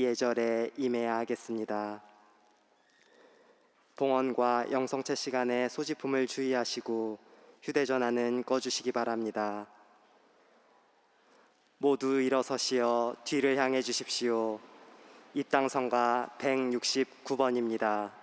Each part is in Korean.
예절에 임해야 하겠습니다. 봉헌과 영성체 시간에 소지품을 주의하시고 휴대전화는 꺼주시기 바랍니다. 모두 일어서시어 뒤를 향해 주십시오. 입당선가 169번입니다.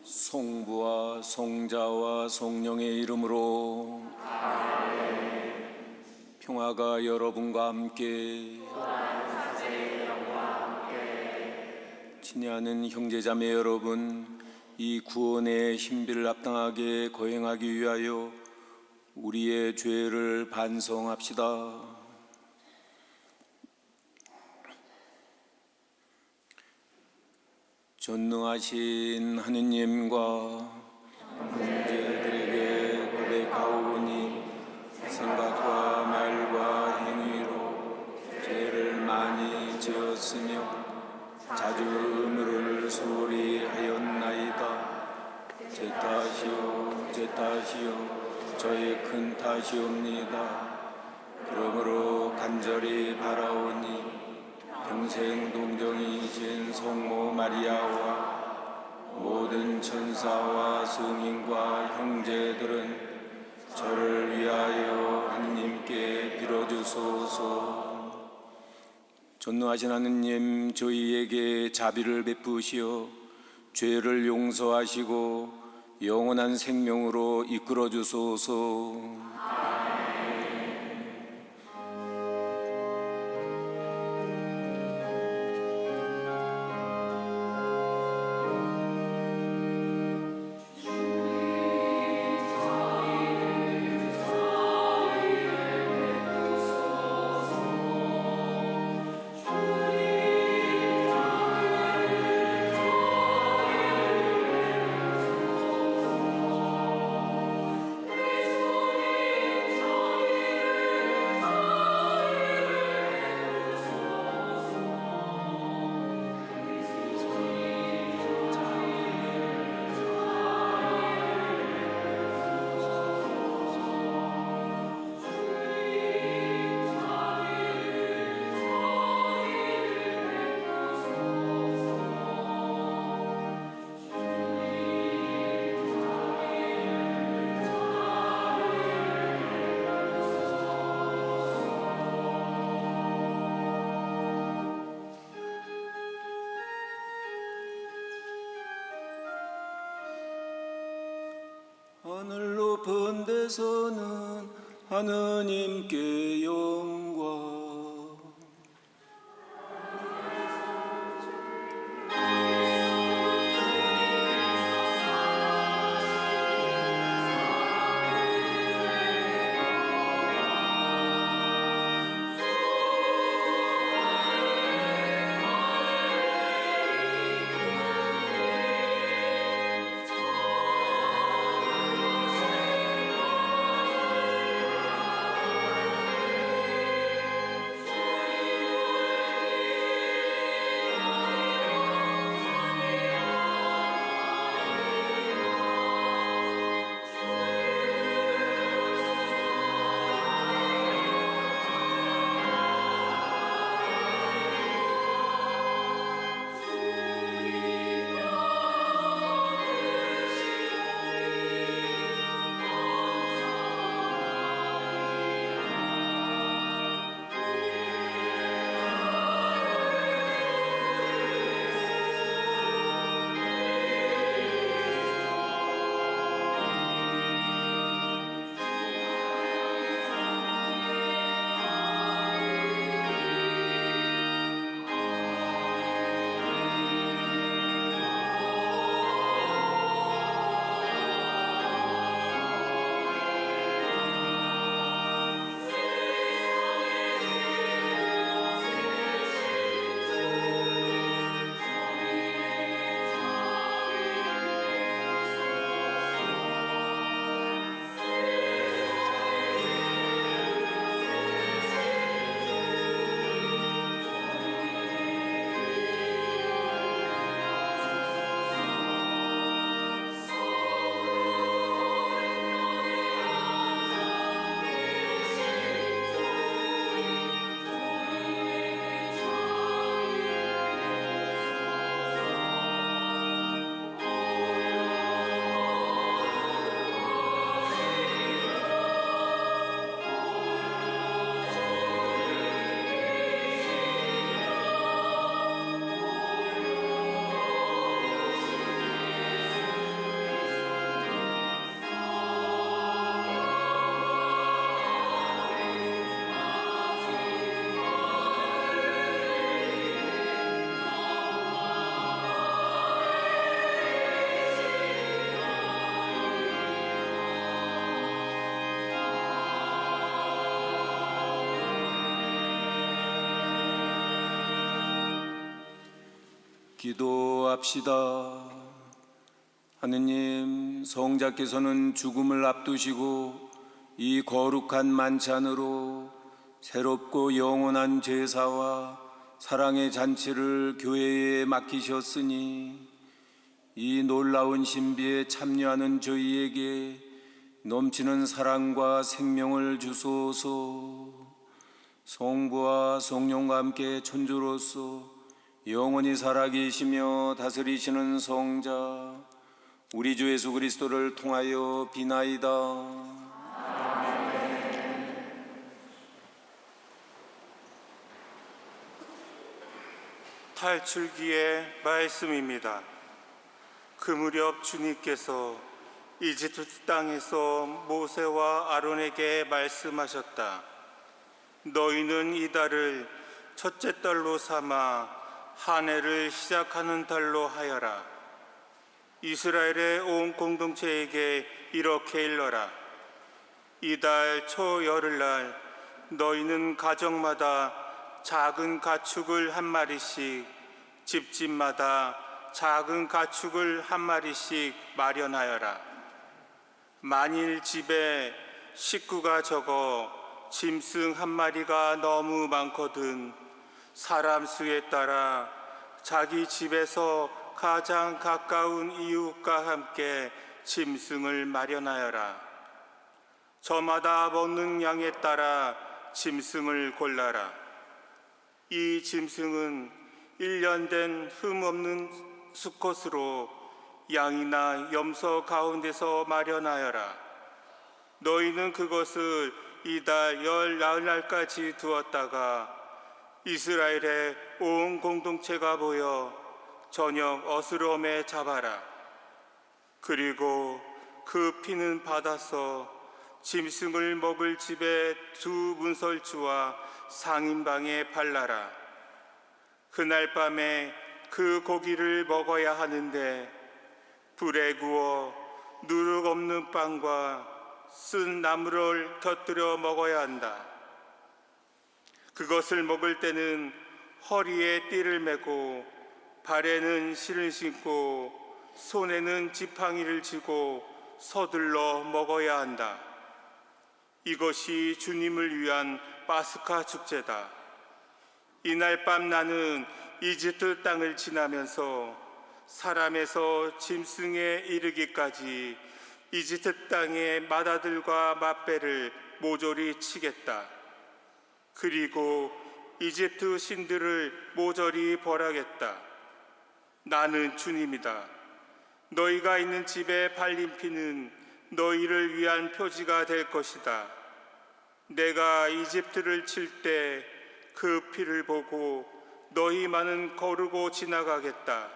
성부와 성자와 성령의 이름으로 평화가 여러분과 함께 친애하는 형제자매 여러분, 이 구원의 신비를 합당하게 거행하기 위하여 우리의 죄를 반성합시다. 전능하신 하느님과 형제들에게 고백하오니 생각과 말과 행위로 죄를 많이 지었습니다. 하였으며 자주음을 소홀히 하였나이다. 제 탓이요 저의 큰 탓이옵니다. 그러므로 간절히 바라오니 평생 동정이신 성모 마리아와 모든 천사와 성인과 형제들은 저를 위하여 하느님께 빌어주소서. 전능하신 하느님, 저희에게 자비를 베푸시어 죄를 용서하시고 영원한 생명으로 이끌어 주소서. 하늘 높은 데서는 하느님께 영광. 기도합시다. 하느님, 성자께서는 죽음을 앞두시고 이 거룩한 만찬으로 새롭고 영원한 제사와 사랑의 잔치를 교회에 맡기셨으니 이 놀라운 신비에 참여하는 저희에게 넘치는 사랑과 생명을 주소서. 성부와 성령과 함께 천주로서 영원히 살아계시며 다스리시는 성자 우리 주 예수 그리스도를 통하여 비나이다. 탈출기의 말씀입니다. 그 무렵 주님께서 이집트 땅에서 모세와 아론에게 말씀하셨다. 너희는 이 달을 첫째 달로 삼아 한 해를 시작하는 달로 하여라. 이스라엘의 온 공동체에게 이렇게 일러라. 이달 초열흘날 너희는 가정마다 작은 가축을 한 마리씩, 집집마다 작은 가축을 한 마리씩 마련하여라. 만일 집에 식구가 적어 짐승 한 마리가 너무 많거든 사람 수에 따라 자기 집에서 가장 가까운 이웃과 함께 짐승을 마련하여라. 저마다 먹는 양에 따라 짐승을 골라라. 이 짐승은 1년 된 흠없는 수컷으로 양이나 염소 가운데서 마련하여라. 너희는 그것을 이달 열 나흘날까지 두었다가 이스라엘의 온 공동체가 모여 저녁 어스름에 잡아라. 그리고 그 피는 받아서 짐승을 먹을 집의 두 문설주와 상인방에 발라라. 그날 밤에 그 고기를 먹어야 하는데 불에 구워 누룩 없는 빵과 쓴 나물을 곁들여 먹어야 한다. 그것을 먹을 때는 허리에 띠를 메고 발에는 실을 신고 손에는 지팡이를 쥐고 서둘러 먹어야 한다. 이것이 주님을 위한 파스카 축제다. 이날 밤 나는 이집트 땅을 지나면서 사람에서 짐승에 이르기까지 이집트 땅의 맏아들과 맏배를 모조리 치겠다. 그리고 이집트 신들을 모조리 벌하겠다. 나는 주님이다. 너희가 있는 집에 발린 피는 너희를 위한 표지가 될 것이다. 내가 이집트를 칠 때 그 피를 보고 너희만은 거르고 지나가겠다.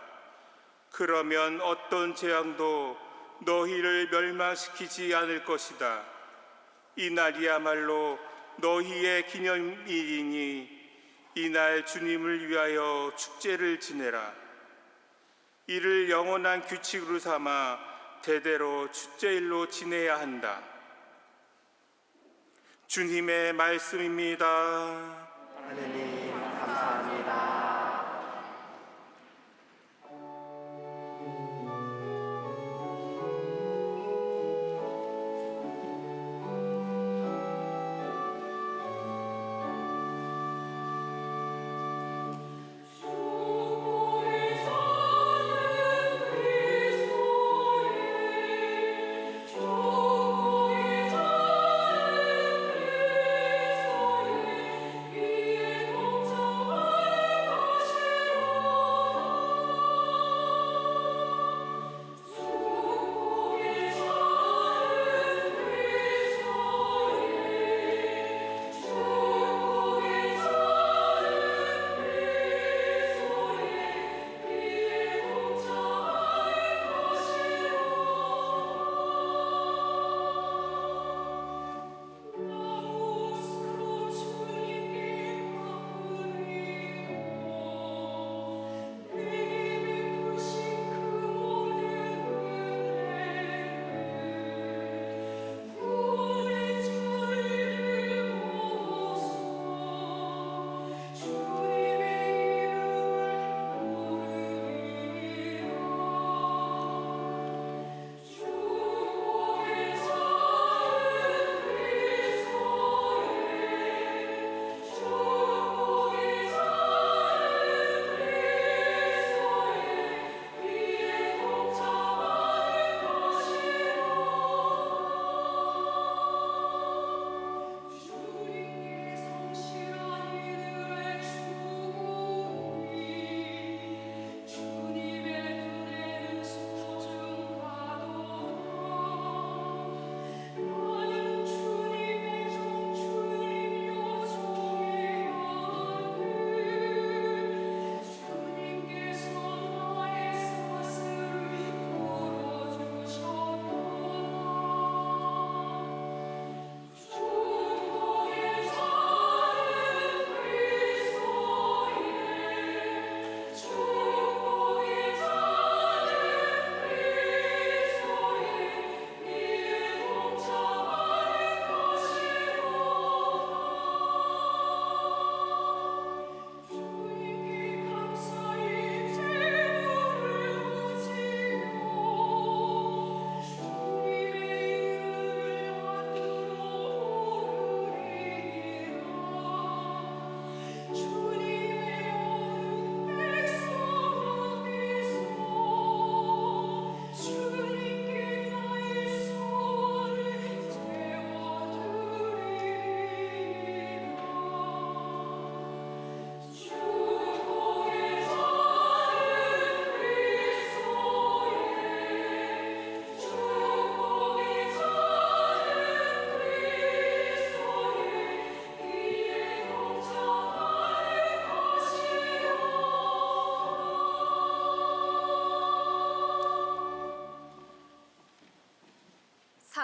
그러면 어떤 재앙도 너희를 멸망시키지 않을 것이다. 이 날이야말로 너희의 기념일이니 이날 주님을 위하여 축제를 지내라. 이를 영원한 규칙으로 삼아 대대로 축제일로 지내야 한다. 주님의 말씀입니다. 하느님 감사합니다. Thank you.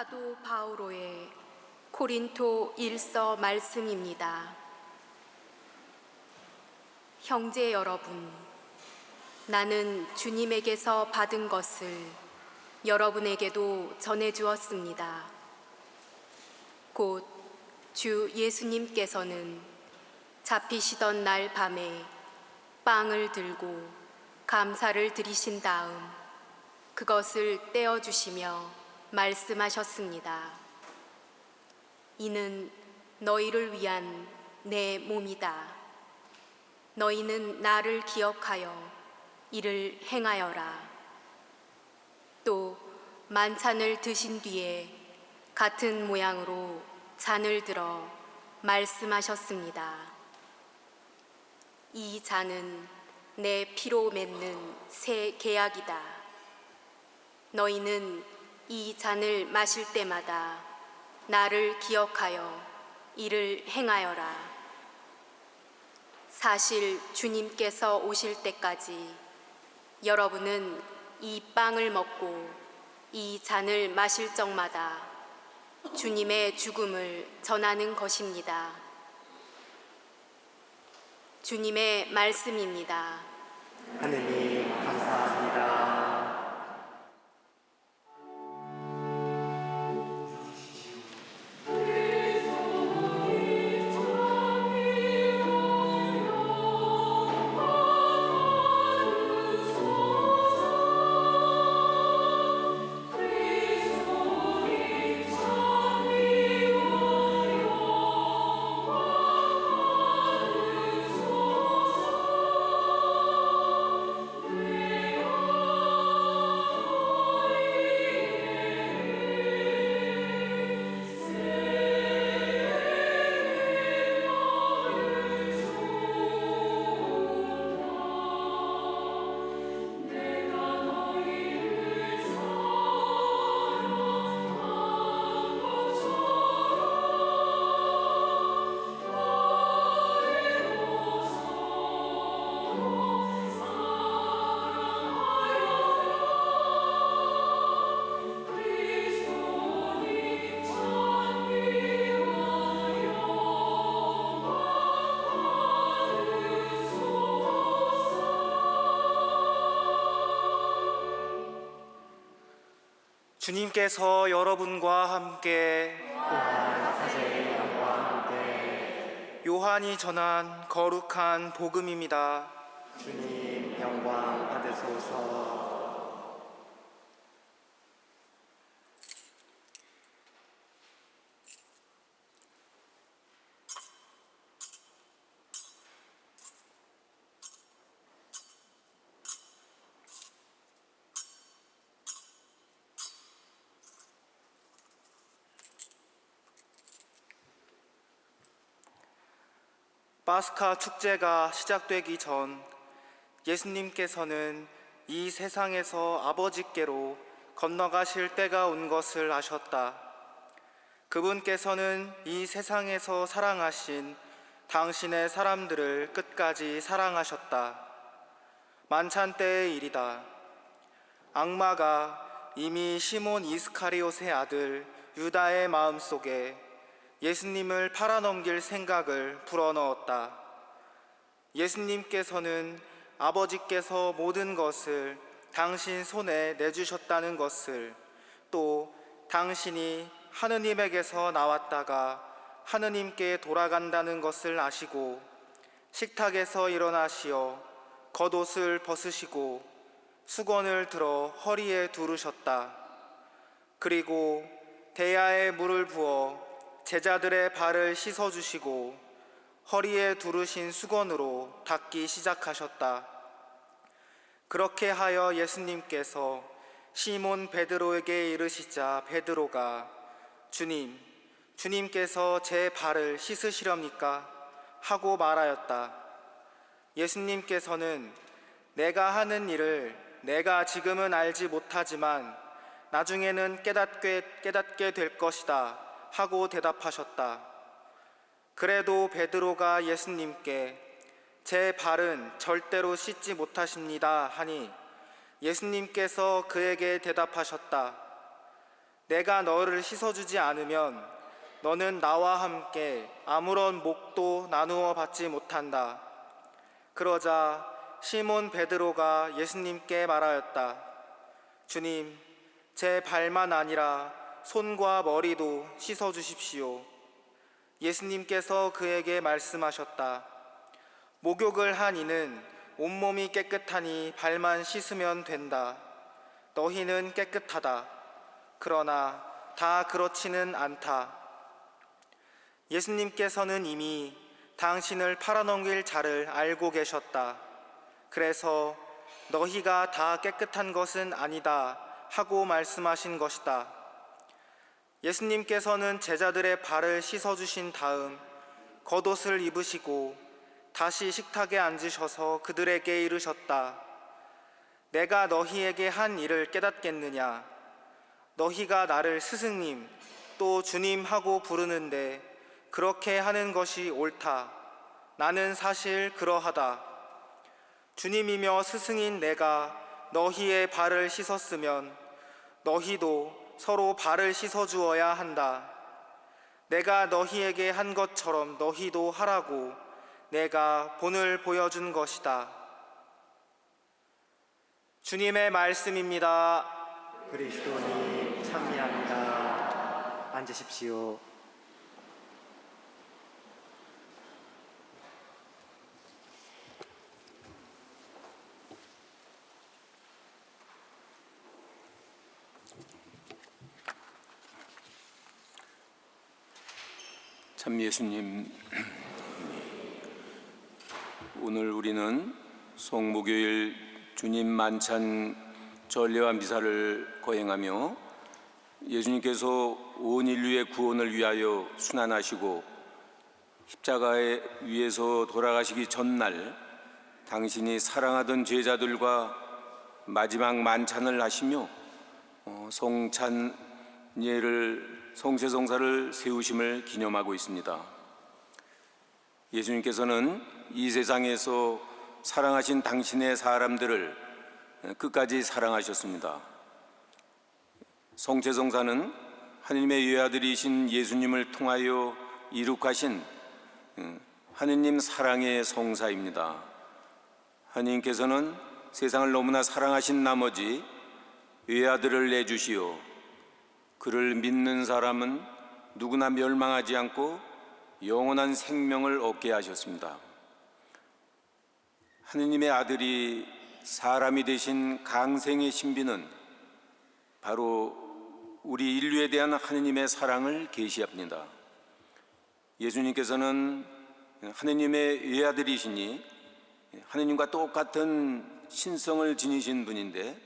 사도 바오로의 고린토 1서 말씀입니다. 형제 여러분, 나는 주님에게서 받은 것을 여러분에게도 전해주었습니다. 곧 주 예수님께서는 잡히시던 날 밤에 빵을 들고 감사를 드리신 다음 그것을 떼어주시며 말씀하셨습니다. 이는 너희를 위한 내 몸이다. 너희는 나를 기억하여 이를 행하여라. 또 만찬을 드신 뒤에 같은 모양으로 잔을 들어 말씀하셨습니다. 이 잔은 내 피로 맺는 새 계약이다. 너희는 이 잔을 마실 때마다 나를 기억하여 이를 행하여라. 사실 주님께서 오실 때까지 여러분은 이 빵을 먹고 이 잔을 마실 적마다 주님의 죽음을 전하는 것입니다. 주님의 말씀입니다. 하느님 감사합니다. 주님께서 여러분과 함께 또한 사제의 영과 함께 요한이 전한 거룩한 복음입니다. 주님 영광 받으소서. 파스카 축제가 시작되기 전 예수님께서는 이 세상에서 아버지께로 건너가실 때가 온 것을 아셨다. 그분께서는 이 세상에서 사랑하신 당신의 사람들을 끝까지 사랑하셨다. 만찬 때의 일이다. 악마가 이미 시몬 이스카리옷의 아들 유다의 마음속에 예수님을 팔아넘길 생각을 불어넣었다. 예수님께서는 아버지께서 모든 것을 당신 손에 내주셨다는 것을, 또 당신이 하느님에게서 나왔다가 하느님께 돌아간다는 것을 아시고 식탁에서 일어나시어 겉옷을 벗으시고 수건을 들어 허리에 두르셨다. 그리고 대야에 물을 부어 제자들의 발을 씻어주시고 허리에 두르신 수건으로 닦기 시작하셨다. 그렇게 하여 예수님께서 시몬 베드로에게 이르시자 베드로가 주님께서 제 발을 씻으시렵니까? 하고 말하였다. 예수님께서는 내가 하는 일을 내가 지금은 알지 못하지만 나중에는 깨닫게 될 것이다 하고 대답하셨다. 그래도 베드로가 예수님께 제 발은 절대로 씻지 못하십니다 하니 예수님께서 그에게 대답하셨다. 내가 너를 씻어주지 않으면 너는 나와 함께 아무런 목도 나누어 받지 못한다. 그러자 시몬 베드로가 예수님께 말하였다. 주님, 제 발만 아니라 손과 머리도 씻어주십시오. 예수님께서 그에게 말씀하셨다. 목욕을 한 이는 온몸이 깨끗하니 발만 씻으면 된다. 너희는 깨끗하다. 그러나 다 그렇지는 않다. 예수님께서는 이미 당신을 팔아넘길 자를 알고 계셨다. 그래서 너희가 다 깨끗한 것은 아니다 하고 말씀하신 것이다. 예수님께서는 제자들의 발을 씻어주신 다음 겉옷을 입으시고 다시 식탁에 앉으셔서 그들에게 이르셨다. 내가 너희에게 한 일을 깨닫겠느냐? 너희가 나를 스승님 또 주님 하고 부르는데 그렇게 하는 것이 옳다. 나는 사실 그러하다. 주님이며 스승인 내가 너희의 발을 씻었으면 너희도 서로 발을 씻어주어야 한다. 내가 너희에게 한 것처럼 너희도 하라고 내가 본을 보여준 것이다. 주님의 말씀입니다. 그리스도님 찬미합니다. 앉으십시오. 참 예수님, 오늘 우리는 송목요일 주님 만찬 전례와 미사를 거행하며 예수님께서 온 인류의 구원을 위하여 순환하시고 십자가에 위에서 돌아가시기 전날 당신이 사랑하던 제자들과 마지막 만찬을 하시며 성세성사를 세우심을 기념하고 있습니다. 예수님께서는 이 세상에서 사랑하신 당신의 사람들을 끝까지 사랑하셨습니다. 성세성사는 하느님의 외아들이신 예수님을 통하여 이룩하신 하느님 사랑의 성사입니다. 하느님께서는 세상을 너무나 사랑하신 나머지 외아들을 내주시어 그를 믿는 사람은 누구나 멸망하지 않고 영원한 생명을 얻게 하셨습니다. 하느님의 아들이 사람이 되신 강생의 신비는 바로 우리 인류에 대한 하느님의 사랑을 계시합니다. 예수님께서는 하느님의 외아들이시니 하느님과 똑같은 신성을 지니신 분인데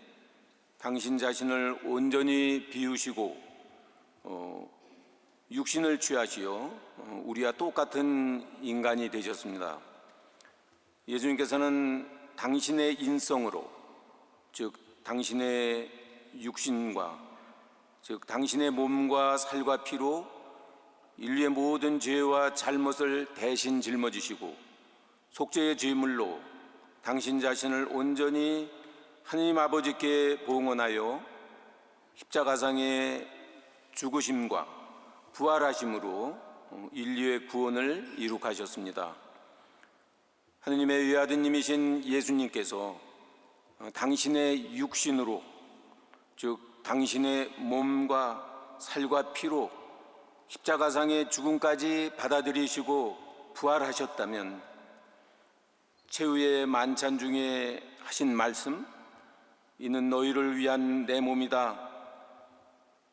당신 자신을 온전히 비우시고 육신을 취하시어 우리와 똑같은 인간이 되셨습니다. 예수님께서는 당신의 인성으로, 즉 당신의 육신과 즉 당신의 몸과 살과 피로 인류의 모든 죄와 잘못을 대신 짊어지시고 속죄의 제물로 당신 자신을 온전히 하느님 아버지께 봉헌하여 십자가상의 죽으심과 부활하심으로 인류의 구원을 이룩하셨습니다. 하느님의 외아드님이신 예수님께서 당신의 육신으로, 즉 당신의 몸과 살과 피로 십자가상의 죽음까지 받아들이시고 부활하셨다면 최후의 만찬 중에 하신 말씀, 이는 너희를 위한 내 몸이다,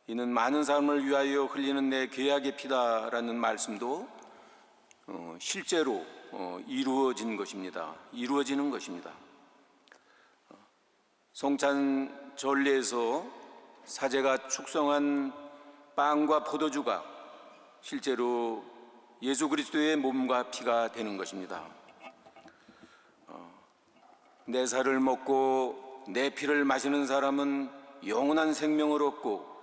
이는 많은 사람을 위하여 흘리는 내 죄악의 피다라는 말씀도 실제로 이루어지는 것입니다. 성찬 전례에서 사제가 축성한 빵과 포도주가 실제로 예수 그리스도의 몸과 피가 되는 것입니다. 내 살을 먹고 내 피를 마시는 사람은 영원한 생명을 얻고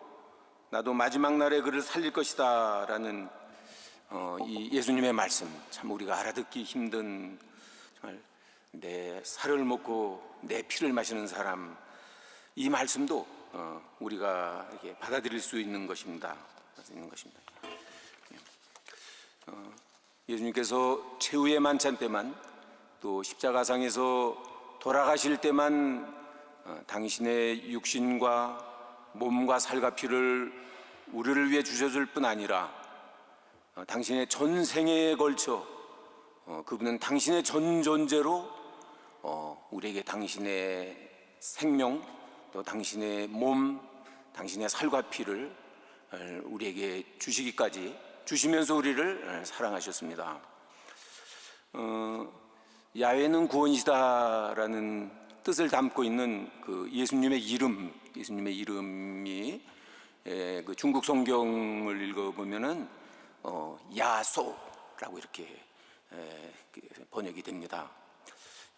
나도 마지막 날에 그를 살릴 것이다 라는 이 예수님의 말씀, 참 우리가 알아듣기 힘든, 정말 내 살을 먹고 내 피를 마시는 사람, 이 말씀도 우리가 이렇게 받아들일 수 있는 것입니다. 예수님께서 최후의 만찬 때만 또 십자가상에서 돌아가실 때만 당신의 육신과 몸과 살과 피를 우리를 위해 주셨을 뿐 아니라 당신의 전 생애에 걸쳐 그분은 당신의 전 존재로 우리에게 당신의 생명 또 당신의 몸, 당신의 살과 피를 우리에게 주시면서 우리를 사랑하셨습니다. 야훼는 구원이시다라는 뜻을 담고 있는 그 예수님의 이름이 그 중국 성경을 읽어보면은 야소라고 이렇게 번역이 됩니다.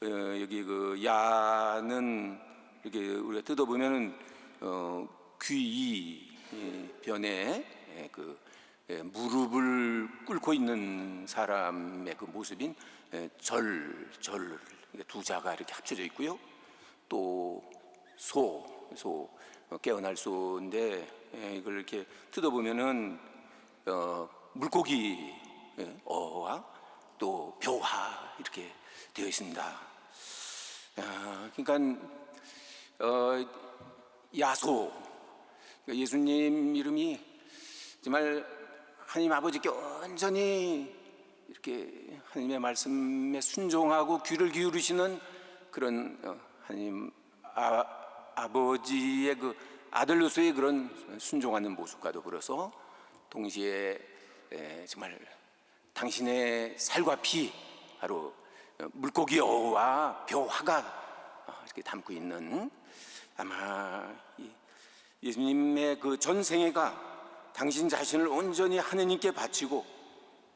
여기 그 야는 이렇게 우리가 뜯어보면은 귀 변에 그 무릎을 꿇고 있는 사람의 그 모습인 절 두 자가 이렇게 합쳐져 있고요. 또 깨어날 소인데 이걸 이렇게 뜯어보면은 물고기 어와 또 묘화 이렇게 되어 있습니다. 그러니까 야소 예수님 이름이 정말 하나님 아버지께 온전히 이렇게 하나님의 말씀에 순종하고 귀를 기울이시는 그런 하나님 아버지의 그 아들로서의 그런 순종하는 모습과 더불어서 동시에 정말 당신의 살과 피 바로 물고기 어와 묘화가 이렇게 담고 있는 아마 예수님의 그 전 생애가 당신 자신을 온전히 하느님께 바치고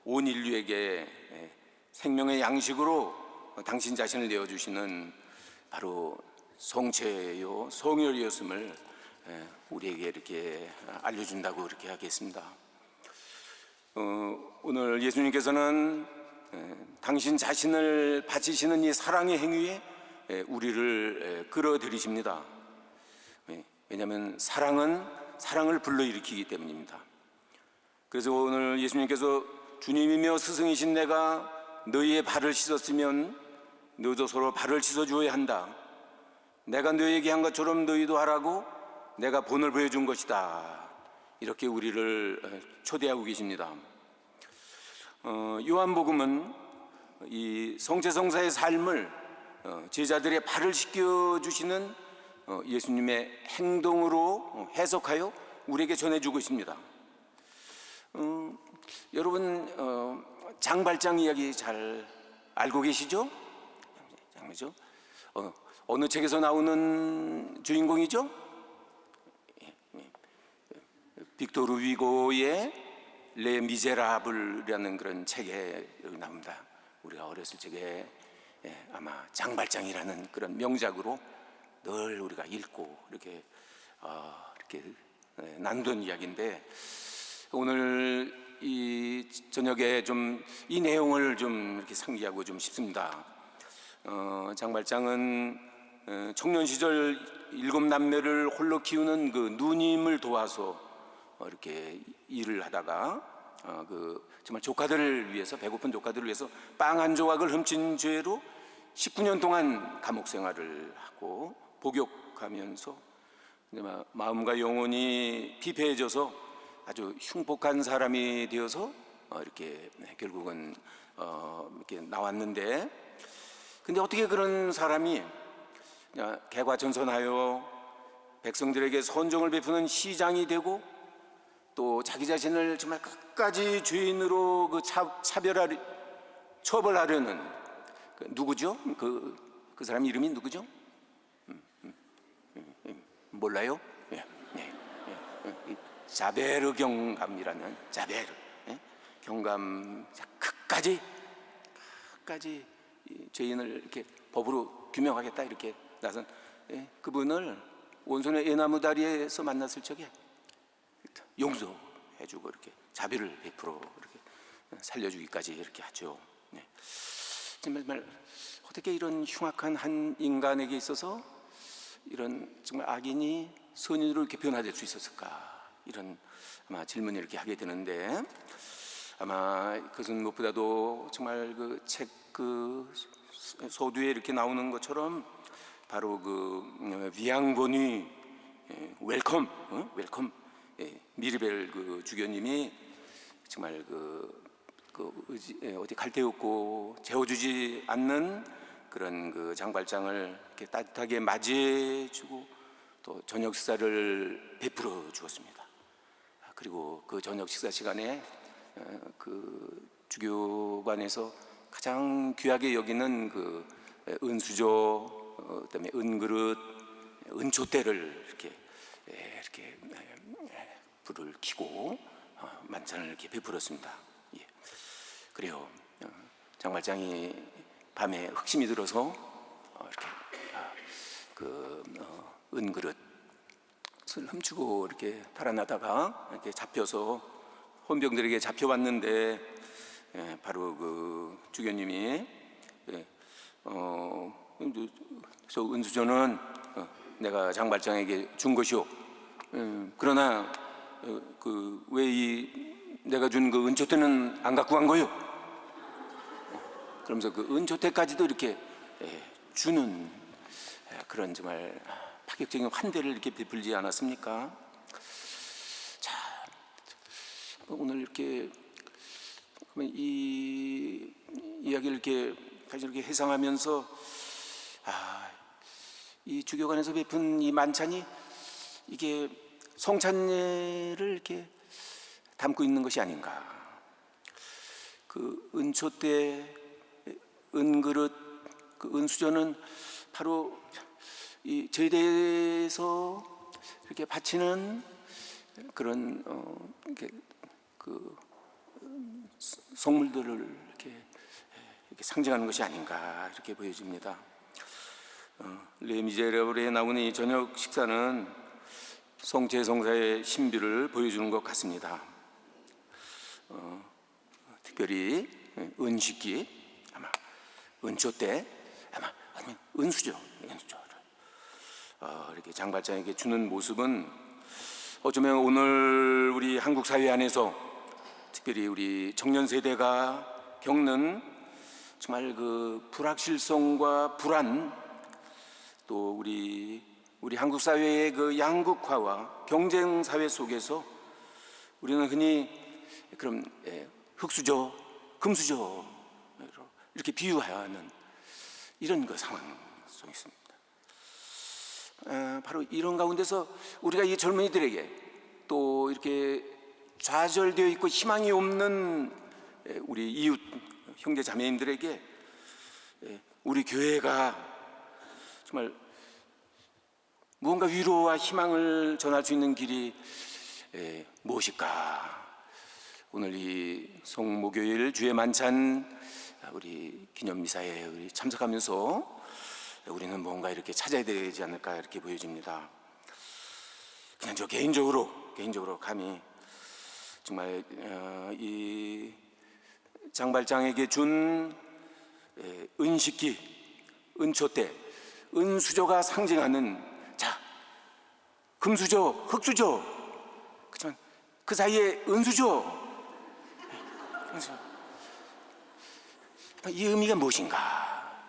온 인류에게 생명의 양식으로 당신 자신을 내어주시는 바로 성체요 성혈이었음을 우리에게 이렇게 알려준다고 이렇게 하겠습니다. 오늘 예수님께서는 당신 자신을 바치시는 이 사랑의 행위에 우리를 끌어들이십니다. 왜냐하면 사랑은 사랑을 불러일으키기 때문입니다. 그래서 오늘 예수님께서 주님이며 스승이신 내가 너희의 발을 씻었으면 너도 서로 발을 씻어주어야 한다. 내가 너희에게 한 것처럼 너희도 하라고 내가 본을 보여준 것이다. 이렇게 우리를 초대하고 계십니다. 요한복음은 이 성체성사의 삶을 제자들의 발을 씻겨주시는 예수님의 행동으로 해석하여 우리에게 전해주고 있습니다. 여러분 장발장 이야기 잘 알고 계시죠? 장이죠? 어느 책에서 나오는 주인공이죠? 빅토르 위고의 레 미제라블이라는 그런 책에 나옵니다. 우리가 어렸을 적에 아마 장발장이라는 그런 명작으로 늘 우리가 읽고 이렇게 나누던 이야기인데 오늘 이 저녁에 좀 이 내용을 좀 이렇게 상기하고 좀 싶습니다. 장발장은 청년 시절 7남매를 홀로 키우는 그 누님을 도와서 이렇게 일을 하다가 정말 조카들을 위해서 배고픈 조카들을 위해서 빵 한 조각을 훔친 죄로 19년 동안 감옥 생활을 하고 복역하면서 마음과 영혼이 피폐해져서 아주 흉폭한 사람이 되어서 이렇게 결국은 이렇게 나왔는데, 근데 어떻게 그런 사람이 개과천선하여 백성들에게 선정을 베푸는 시장이 되고 또 자기 자신을 정말 끝까지 죄인으로 처벌하려는 누구죠? 그 사람 이름이 누구죠? 몰라요? 자베르 경감이라는 자베르 경감 끝까지 죄인을 이렇게 법으로 규명하겠다 이렇게 나선 그분을 원손의 애나무 다리에서 만났을 적에 용서해주고 이렇게 자비를 베풀어 이렇게 살려주기까지 이렇게 하죠. 정말 어떻게 이런 흉악한 한 인간에게 있어서 이런 정말 악인이 선인으로 이렇게 변화될 수 있었을까? 이런 아마 질문을 이렇게 하게 되는데, 아마 그것은 무엇보다도 정말 그 책 그 서두에 이렇게 나오는 것처럼 바로 그 위앙보니 웰컴 웰컴 미르벨 그 주교님이 정말 어디 갈 데 없고 재워주지 않는 그런 그 장발장을 이렇게 따뜻하게 맞이해주고 또 저녁 식사를 베풀어 주었습니다. 그리고 그 저녁 식사 시간에 그 주교관에서 가장 귀하게 여기는 그 은수저, 그다음에 은그릇, 은촛대를 이렇게 불을 켜고 만찬을 이렇게 베풀었습니다. 예. 그래요. 장발장이 밤에 흑심이 들어서 은그릇을 훔치고 이렇게 달아나다가 이렇게 잡혀서 혼병들에게 잡혀왔는데, 바로 그 주교님이 저 은수저는 내가 장발장에게 준 것이오. 그러나 왜 내가 준 그 은초대는 안 갖고 간 거요? 그러면서 그 은초대까지도 이렇게 주는 그런 정말 파격적인 환대를 이렇게 베풀지 않았습니까? 자, 오늘 이렇게 이 이야기를 이렇게 다시 이렇게 회상하면서 이 주교관에서 베푼 이 만찬이 이게 성찬례를 이렇게 담고 있는 것이 아닌가. 그 은촛대, 은그릇, 그 은수저는 바로 이 제대에서 이렇게 바치는 그런 그 성물들을 이렇게 상징하는 것이 아닌가 이렇게 보여집니다. 레미제라블에 나오는 이 저녁 식사는 성제성사의 신비를 보여주는 것 같습니다. 특별히 은식기, 아마 은초대, 아니면 은수저를 이렇게 장발장에게 주는 모습은 어쩌면 오늘 우리 한국 사회 안에서 특별히 우리 청년 세대가 겪는 정말 그 불확실성과 불안, 또 우리 한국 사회의 그 양극화와 경쟁 사회 속에서 우리는 흔히 그럼 흙수저, 금수저 이렇게 비유하는 이런 그 상황 속에 있습니다. 바로 이런 가운데서 우리가 이 젊은이들에게 또 이렇게 좌절되어 있고 희망이 없는 우리 이웃 형제 자매님들에게 우리 교회가 정말 무언가 위로와 희망을 전할 수 있는 길이 무엇일까? 오늘 이 성목요일 주의 만찬 우리 기념미사에 우리 참석하면서 우리는 뭔가 이렇게 찾아야 되지 않을까 이렇게 보여집니다. 그냥 저 개인적으로 감히 정말 이 장발장에게 준 은식기, 은초대, 은수저가 상징하는 금수저, 흙수저, 그렇지만 그 사이에 은수저, 이 의미가 무엇인가?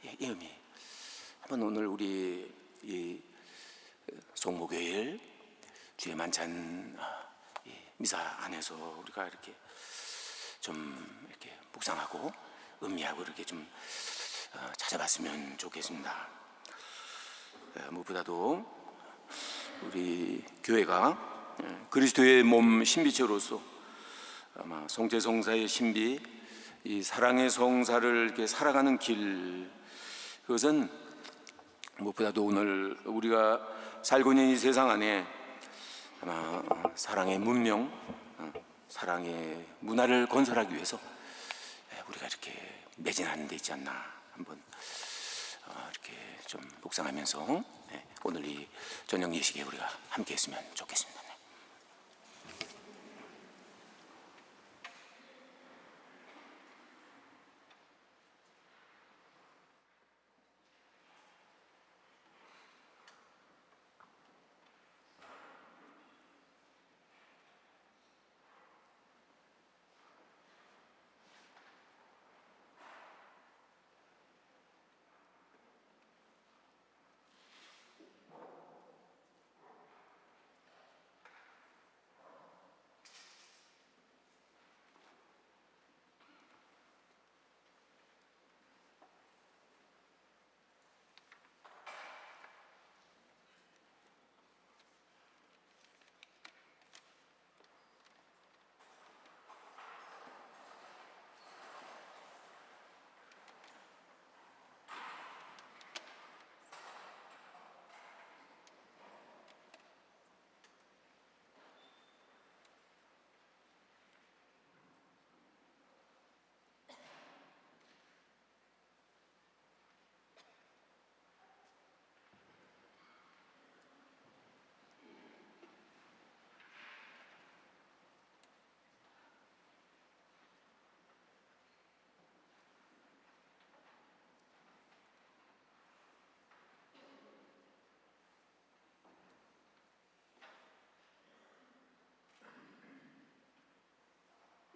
이 의미. 한번 오늘 우리 이 성목요일 주의 만찬 미사 안에서 우리가 이렇게 좀 이렇게 묵상하고 음미하고 이렇게 좀 찾아봤으면 좋겠습니다. 무엇보다도 우리 교회가 그리스도의 몸 신비체로서 아마 성제성사의 신비, 이 사랑의 성사를 이렇게 살아가는 길, 그것은 무엇보다도 오늘 우리가 살고 있는 이 세상 안에 아마 사랑의 문명, 사랑의 문화를 건설하기 위해서 우리가 이렇게 매진하는 데 있지 않나 한번 이렇게 좀 묵상하면서 오늘 이 저녁 예식에 우리가 함께 했으면 좋겠습니다.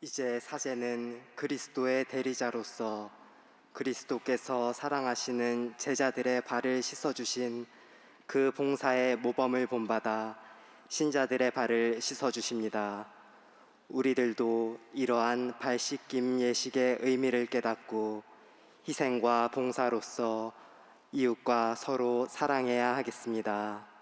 이제 사제는 그리스도의 대리자로서 그리스도께서 사랑하시는 제자들의 발을 씻어주신 그 봉사의 모범을 본받아 신자들의 발을 씻어주십니다. 우리들도 이러한 발 씻김 예식의 의미를 깨닫고 희생과 봉사로서 이웃과 서로 사랑해야 하겠습니다.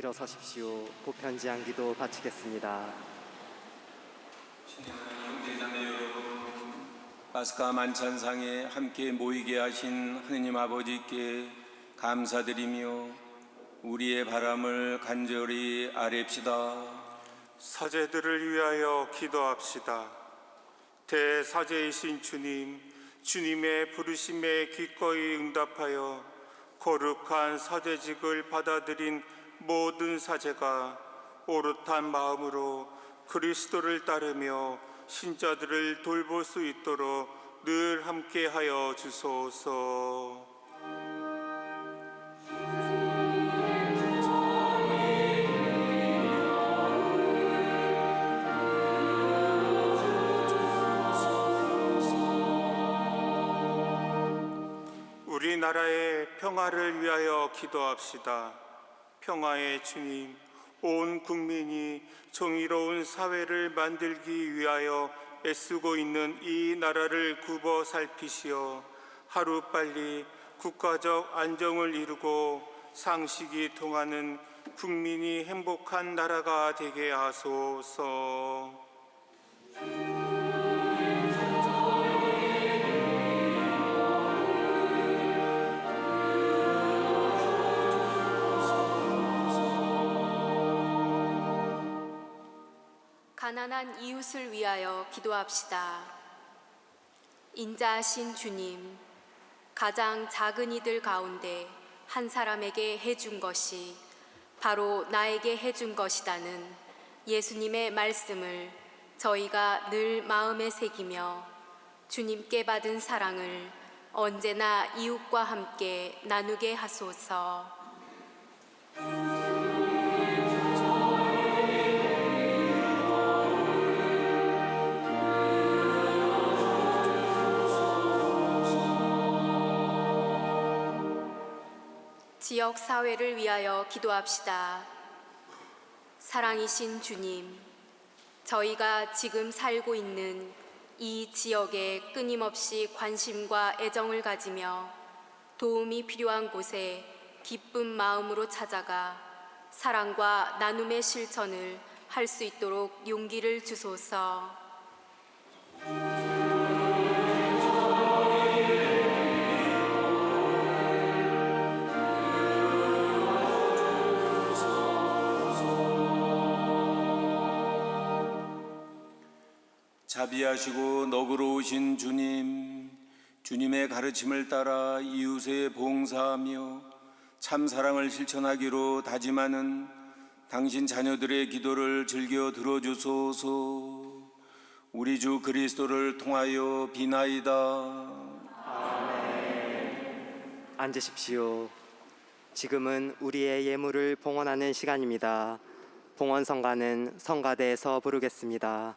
일어서십시오. 보편지한 기도 바치겠습니다. 형제자매 여러분, 파스카 만찬상에 함께 모이게 하신 하느님 아버지께 감사드리며 우리의 바람을 간절히 아뢰읍시다. 사제들을 위하여 기도합시다. 대사제이신 주님, 주님의 부르심에 기꺼이 응답하여 거룩한 사제직을 받아들인 모든 사제가 오롯한 마음으로 그리스도를 따르며 신자들을 돌볼 수 있도록 늘 함께하여 주소서. 우리나라의 평화를 위하여 기도합시다. 평화의 주님, 온 국민이 정의로운 사회를 만들기 위하여 애쓰고 있는 이 나라를 굽어 살피시어 하루빨리 국가적 안정을 이루고 상식이 통하는 국민이 행복한 나라가 되게 하소서. 가난한 이웃을 위하여 기도합시다. 인자하신 주님, 가장 작은 이들 가운데 한 사람에게 해준 것이 바로 나에게 해준 것이다는 예수님의 말씀을 저희가 늘 마음에 새기며 주님께 받은 사랑을 언제나 이웃과 함께 나누게 하소서. 지역 사회를 위하여 기도합시다. 사랑이신 주님, 저희가 지금 살고 있는 이 지역에 끊임없이 관심과 애정을 가지며 도움이 필요한 곳에 기쁜 마음으로 찾아가 사랑과 나눔의 실천을 할 수 있도록 용기를 주소서. 자비하시고 너그러우신 주님, 주님의 가르침을 따라 이웃에 봉사하며 참 사랑을 실천하기로 다짐하는 당신 자녀들의 기도를 즐겨 들어주소서. 우리 주 그리스도를 통하여 비나이다. 아멘. 앉으십시오. 지금은 우리의 예물을 봉헌하는 시간입니다. 봉헌 성가는 성가대에서 부르겠습니다.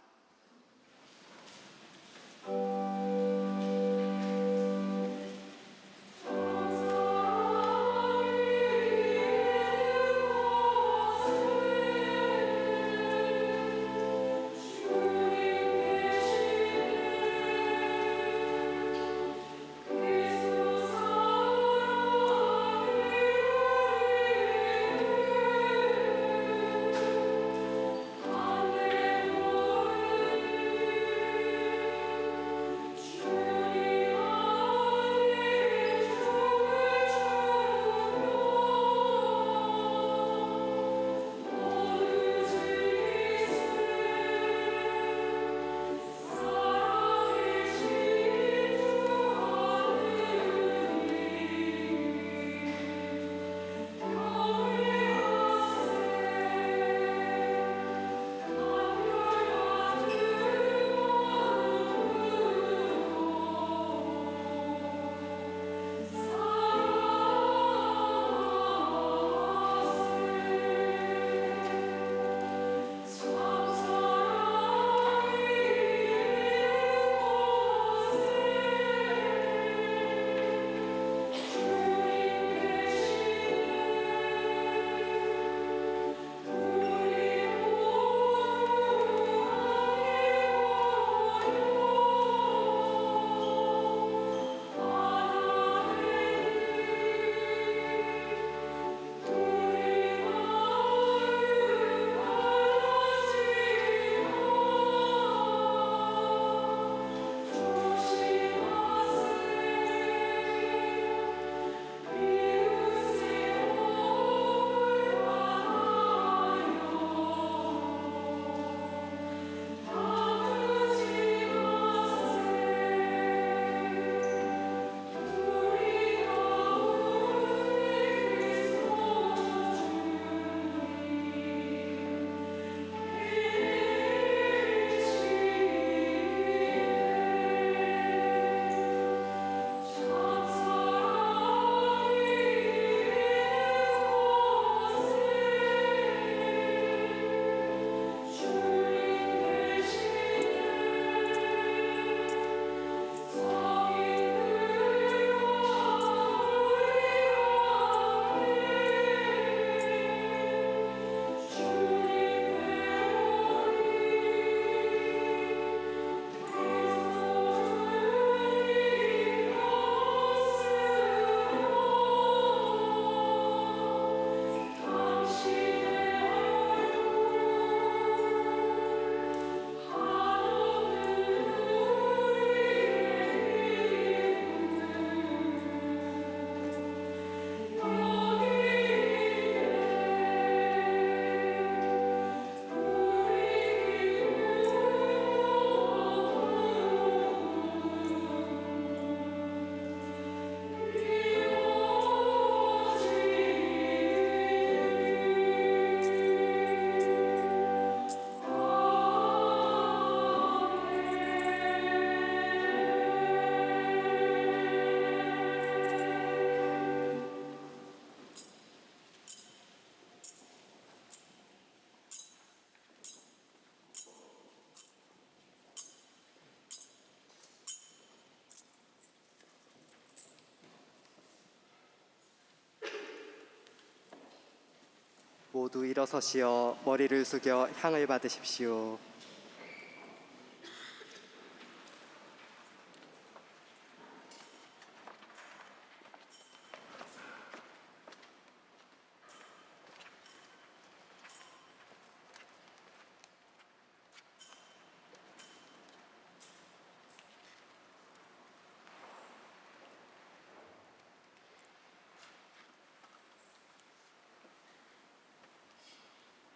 모두 일어서시어 머리를 숙여 향을 받으십시오.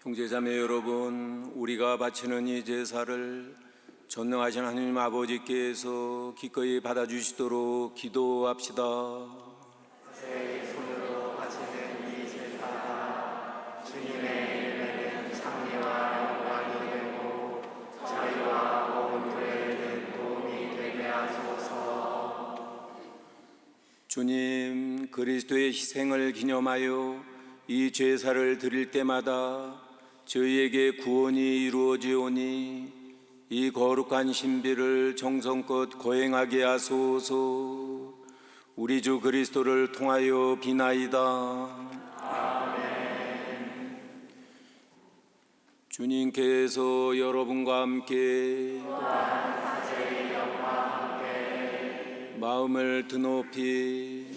형제자매 여러분, 우리가 바치는 이 제사를 전능하신 하나님 아버지께서 기꺼이 받아주시도록 기도합시다. 제 손으로 바치는 이 제사가 주님의 이름에는 장미와 영광이 되고 저희와 온 교회에는 도움이 되게 하소서. 주님, 그리스도의 희생을 기념하여 이 제사를 드릴 때마다 저희에게 구원이 이루어지오니 이 거룩한 신비를 정성껏 거행하게 하소서. 우리 주 그리스도를 통하여 비나이다. 아멘. 주님께서 여러분과 함께 마음을 드높이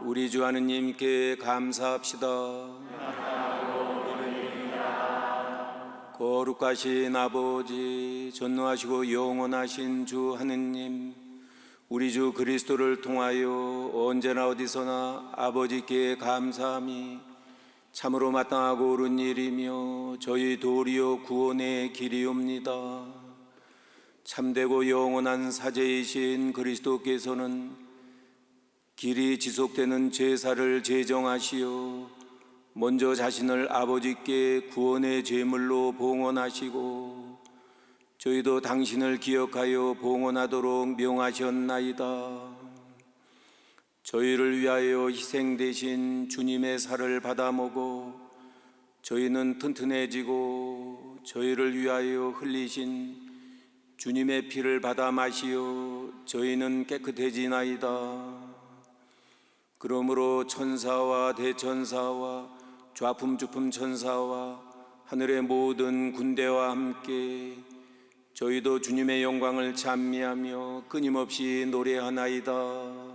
우리 주 하느님께 감사합시다. 거룩하신 아버지, 전능하시고 영원하신 주 하느님, 우리 주 그리스도를 통하여 언제나 어디서나 아버지께 감사함이 참으로 마땅하고 옳은 일이며 저희 도리어 구원의 길이옵니다. 참되고 영원한 사제이신 그리스도께서는 길이 지속되는 제사를 제정하시어 먼저 자신을 아버지께 구원의 제물로 봉헌하시고 저희도 당신을 기억하여 봉헌하도록 명하셨나이다. 저희를 위하여 희생되신 주님의 살을 받아 먹어 저희는 튼튼해지고 저희를 위하여 흘리신 주님의 피를 받아 마시어 저희는 깨끗해지나이다. 그러므로 천사와 대천사와 좌품주품 천사와 하늘의 모든 군대와 함께 저희도 주님의 영광을 찬미하며 끊임없이 노래하나이다.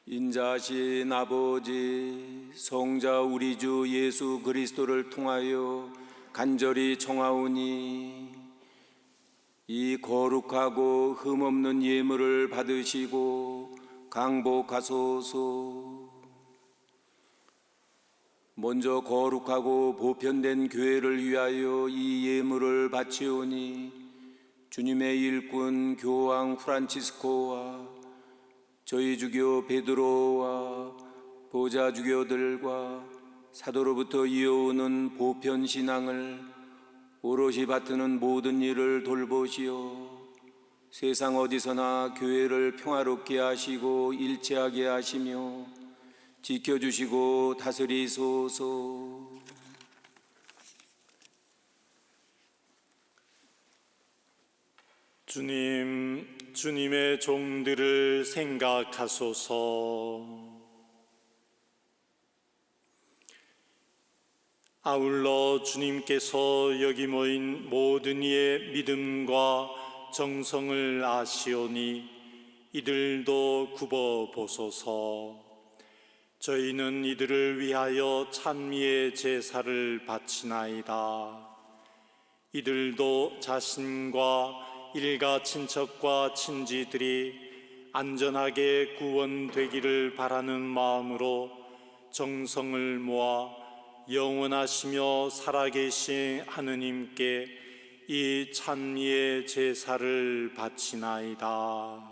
인자하신 아버지, 성자 우리 주 예수 그리스도를 통하여 간절히 청하오니 이 거룩하고 흠없는 예물을 받으시고 강복하소서. 먼저 거룩하고 보편된 교회를 위하여 이 예물을 바치오니 주님의 일꾼 교황 프란치스코와 저희 주교 베드로와 보좌 주교들과 사도로부터 이어오는 보편 신앙을 오롯이 받드는 모든 일을 돌보시어 세상 어디서나 교회를 평화롭게 하시고 일치하게 하시며 지켜주시고 다스리소서. 주님, 주님의 종들을 생각하소서. 아울러 주님께서 여기 모인 모든 이의 믿음과 정성을 아시오니 이들도 굽어 보소서. 저희는 이들을 위하여 찬미의 제사를 바치나이다. 이들도 자신과 일가 친척과 친지들이 안전하게 구원되기를 바라는 마음으로 정성을 모아 영원하시며 살아계신 하느님께 이 찬미의 제사를 바치나이다.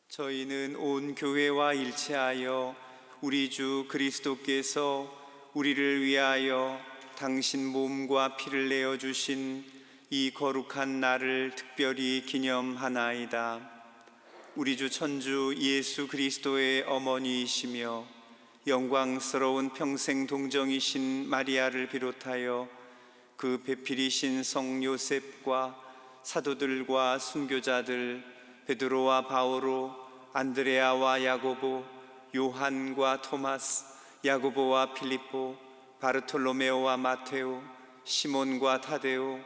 저희는 온 교회와 일체하여 우리 주 그리스도께서 우리를 위하여 당신 몸과 피를 내어주신 이 거룩한 날을 특별히 기념하나이다. 우리 주 천주 예수 그리스도의 어머니이시며 영광스러운 평생 동정이신 마리아를 비롯하여 그 배필이신 성 요셉과 사도들과 순교자들 베드로와 바오로, 안드레아와 야고보, 요한과 토마스, 야고보와 필립보, 바르톨로메오와 마테오, 시몬과 타데오,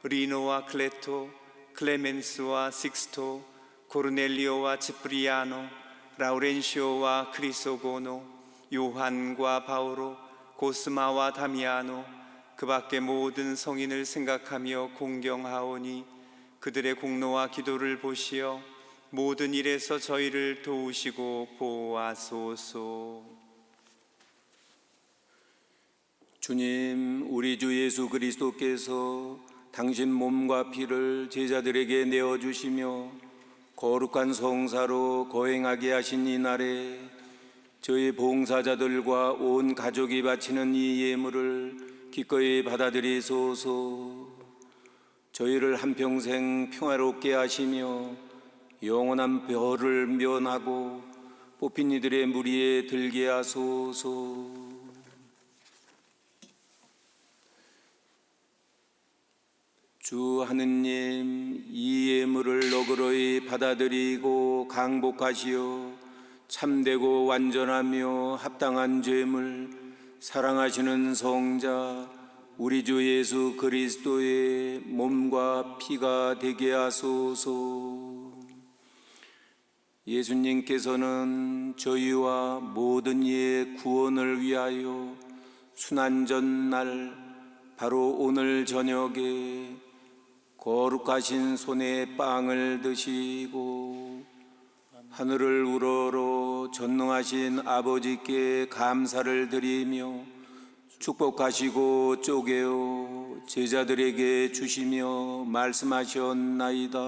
리노와 클레토, 클레멘스와 식스토, 고르넬리오와 지프리아노, 라우렌시오와 크리소고노, 요한과 바오로, 고스마와 다미아노, 그 밖의 모든 성인을 생각하며 공경하오니 그들의 공로와 기도를 보시어 모든 일에서 저희를 도우시고 보호하소서. 주님, 우리 주 예수 그리스도께서 당신 몸과 피를 제자들에게 내어주시며 거룩한 성사로 거행하게 하신 이 날에 저희 봉사자들과 온 가족이 바치는 이 예물을 기꺼이 받아들이소서. 저희를 한평생 평화롭게 하시며 영원한 벌을 면하고 뽑힌 이들의 무리에 들게 하소서. 주 하느님, 이 예물을 너그러이 받아들이고 강복하시어 참되고 완전하며 합당한 죄물, 사랑하시는 성자 우리 주 예수 그리스도의 몸과 피가 되게 하소서. 예수님께서는 저희와 모든 이의 구원을 위하여 순환전날 바로 오늘 저녁에 거룩하신 손에 빵을 드시고 하늘을 우러러 전능하신 아버지께 감사를 드리며 축복하시고 쪼개어 제자들에게 주시며 말씀하셨나이다.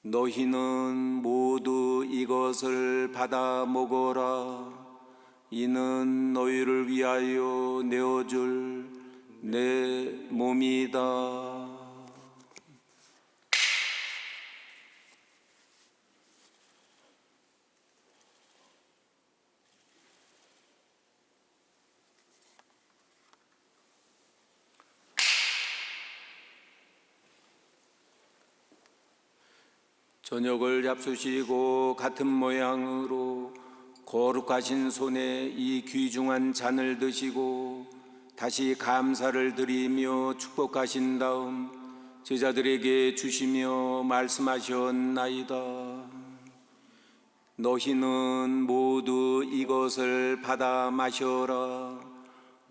너희는 모두 이것을 받아 먹어라. 이는 너희를 위하여 내어줄 내 몸이다. 저녁을 잡수시고 같은 모양으로 거룩하신 손에 이 귀중한 잔을 드시고 다시 감사를 드리며 축복하신 다음 제자들에게 주시며 말씀하셨나이다. 너희는 모두 이것을 받아 마셔라.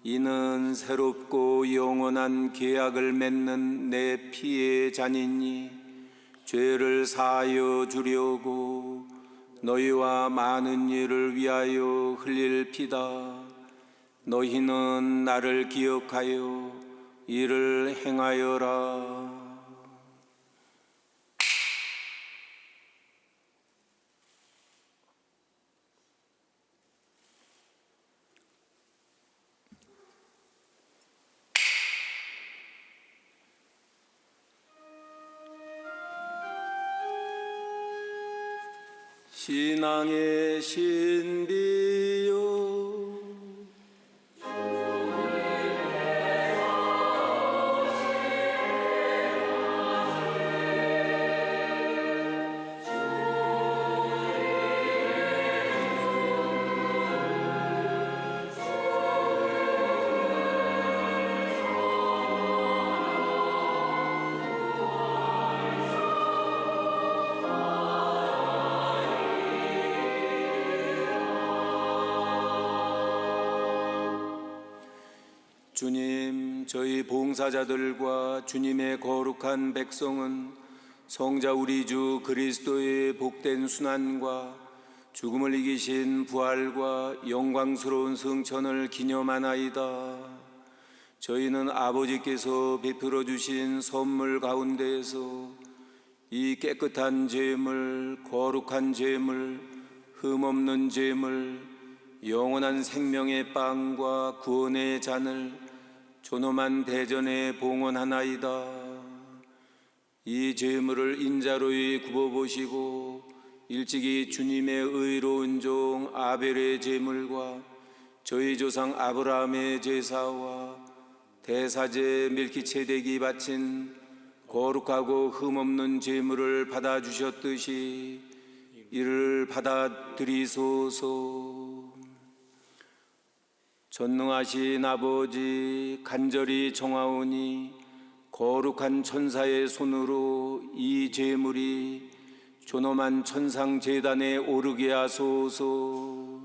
이는 새롭고 영원한 계약을 맺는 내 피의 잔이니 죄를 사하여 주려고 너희와 많은 이를 위하여 흘릴 피다. 너희는 나를 기억하여 이를 행하여라. 신앙의 신비요 주님, 저희 봉사자들과 주님의 거룩한 백성은 성자 우리 주 그리스도의 복된 순환과 죽음을 이기신 부활과 영광스러운 승천을 기념하나이다. 저희는 아버지께서 베풀어 주신 선물 가운데에서 이 깨끗한 제물, 거룩한 제물, 흠없는 제물, 영원한 생명의 빵과 구원의 잔을 존엄한 대전에 봉헌하나이다. 이 제물을 인자로이 굽어보시고 일찍이 주님의 의로운 종 아벨의 제물과 저희 조상 아브라함의 제사와 대사제 멜키ጼ덱이 바친 거룩하고 흠없는 제물을 받아주셨듯이 이를 받아들이소서. 전능하신 아버지, 간절히 청하오니 거룩한 천사의 손으로 이 제물이 존엄한 천상 제단에 오르게 하소서.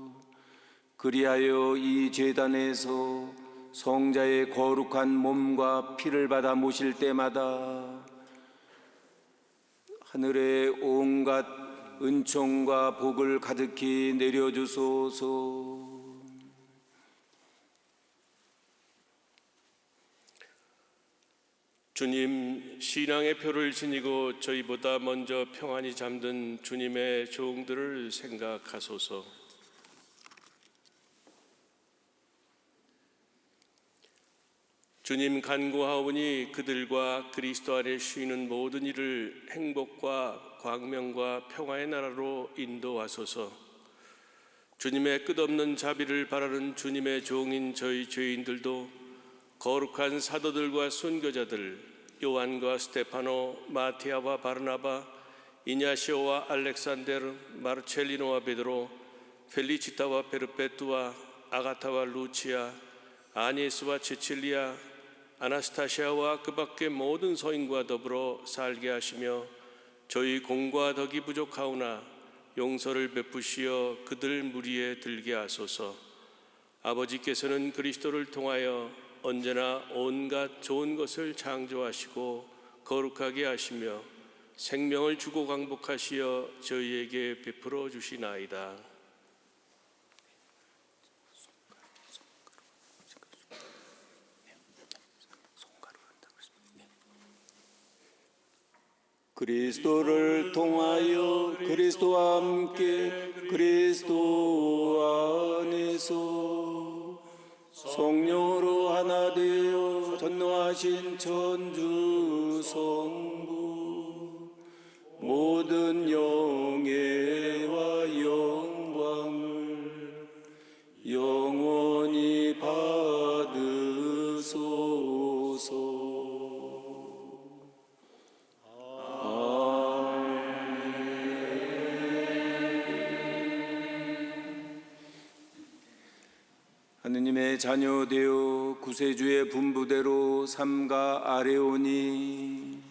그리하여 이 제단에서 성자의 거룩한 몸과 피를 받아 모실 때마다 하늘의 온갖 은총과 복을 가득히 내려주소서. 주님, 신앙의 표를 지니고 저희보다 먼저 평안히 잠든 주님의 종들을 생각하소서. 주님, 간구하오니 그들과 그리스도 안에 쉬는 모든 이를 행복과 광명과 평화의 나라로 인도하소서. 주님의 끝없는 자비를 바라는 주님의 종인 저희 죄인들도 거룩한 사도들과 순교자들 요한과 스테파노, 마티아와 바르나바, 이냐시오와 알렉산데르, 마르첼리노와 베드로, 펠리치타와 베르페투와 아가타와 루치아, 아니에스와 체칠리아, 아나스타시아와 그 밖의 모든 서인과 더불어 살게 하시며 저희 공과 덕이 부족하오나 용서를 베푸시어 그들 무리에 들게 하소서. 아버지께서는 그리스도를 통하여 언제나 온갖 좋은 것을 창조하시고 거룩하게 하시며 생명을 주고 강복하시어 저희에게 베풀어 주시나이다. 그리스도를 통하여 그리스도와 함께 그리스도 안에서 성령으로 하나 되어 전능하신 천주 성부 모든 영예와 영광을 영원히 받으소서. 하느님의 자녀 되어 구세주의 분부대로 삼가 아뢰오니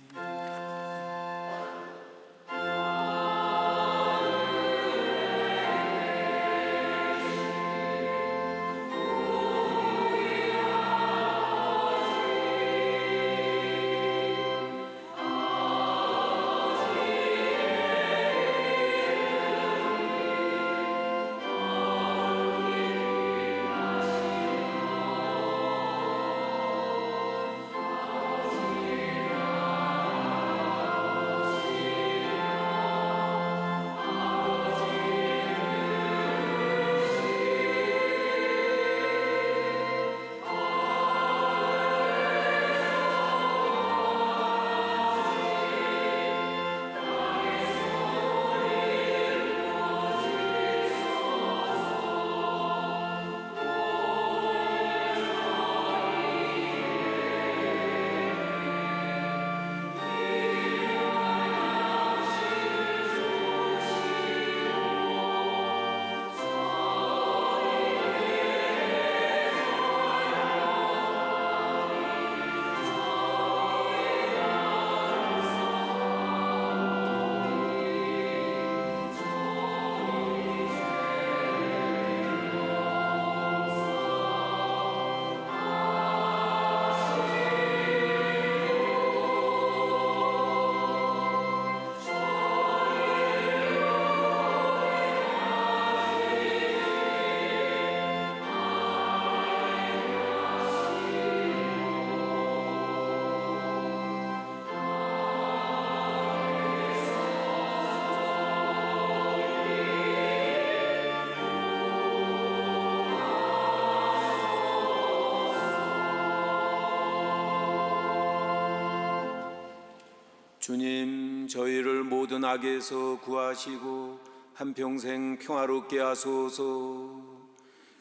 주님, 저희를 모든 악에서 구하시고 한평생 평화롭게 하소서.